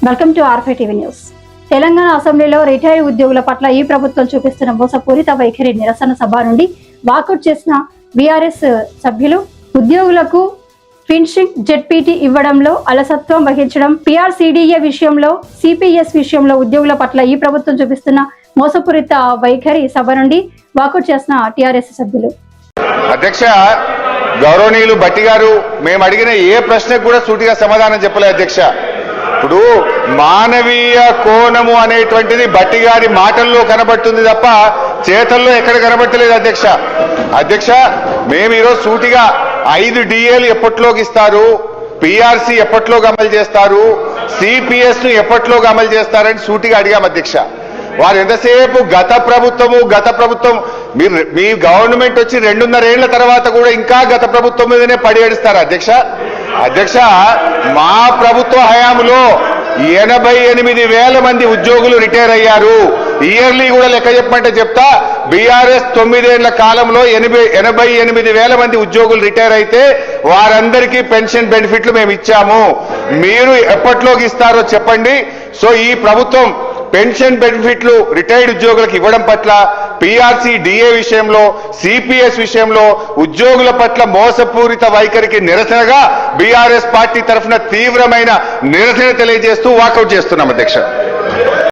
Welcome to R5 TV news. Telangana అసెంబ్లీలో retired ఉద్యోగుల పట్ల ఈ ప్రభుత్వం చూపిస్తున్న మోసపూరిత వైఖరి నిరసన సభ నుండి వాకౌట్ చేసిన బీఆర్ఎస్ సభ్యులు ఉద్యోగులకు పెన్షన్ జెడ్పీటీ ఇవ్వడంలో అలసత్వం వహించడం, పీఆర్సీడీఏ విషయంలో, సిపిఎస్ విషయంలో ఉద్యోగుల పట్ల ఈ ప్రభుత్వం చూపిస్తున్న మోసపూరిత వైఖరి సభ నుండి వాకౌట్ చేసిన టీఆర్ఎస్ సభ్యులు. అధ్యక్ష, గౌరవనీయులు భట్టి గారు మేము అడిగిన ఏ ప్రశ్నకు కూడా సూటిగా సమాధానం చెప్పలేదు అధ్యక్ష. ఇప్పుడు మానవీయ కోణము అనేటువంటిది భట్టి గారి మాటల్లో కనబడుతుంది తప్ప చేతల్లో ఎక్కడ కనబట్టలేదు అధ్యక్ష. అధ్యక్ష, మేము ఈరోజు సూటిగా 5 డిఏలు ఎప్పట్లోకి ఇస్తారు, పిఆర్సీ ఎప్పట్లోకి అమలు చేస్తారు, సిపిఎస్ ను ఎప్పట్లోకి అమలు చేస్తారని సూటిగా అడిగాం అధ్యక్ష. వారు ఎంతసేపు గత ప్రభుత్వం మీ గవర్నమెంట్ వచ్చి 2.5 ఏళ్ల తర్వాత కూడా ఇంకా గత ప్రభుత్వం మీదనే పడి ఏడుస్తారు అధ్యక్ష. అధ్యక్ష, మా ప్రభుత్వ హయాంలో 88,000 మంది ఉద్యోగులు రిటైర్ అయ్యారు. ఇయర్లీ కూడా లెక్క చెప్పమంటే చెప్తా. బీఆర్ఎస్ 9 ఏళ్ల కాలంలో 88,000 మంది ఉద్యోగులు రిటైర్ అయితే వారందరికీ పెన్షన్ బెనిఫిట్లు మేము ఇచ్చాము. మీరు ఎప్పట్లోకి ఇస్తారో చెప్పండి. సో ఈ ప్రభుత్వం పెన్షన్ బెనిఫిట్లు రిటైర్డ్ ఉద్యోగులకు ఇవ్వడం పట్ల, పీఆర్సీ డిఏ విషయంలో, సిపిఎస్ విషయంలో ఉద్యోగుల పట్ల మోసపూరిత వైఖరికి నిరసనగా బీఆర్ఎస్ పార్టీ తరఫున తీవ్రమైన నిరసన తెలియజేస్తూ వాకౌట్ చేస్తున్నాం అధ్యక్ష.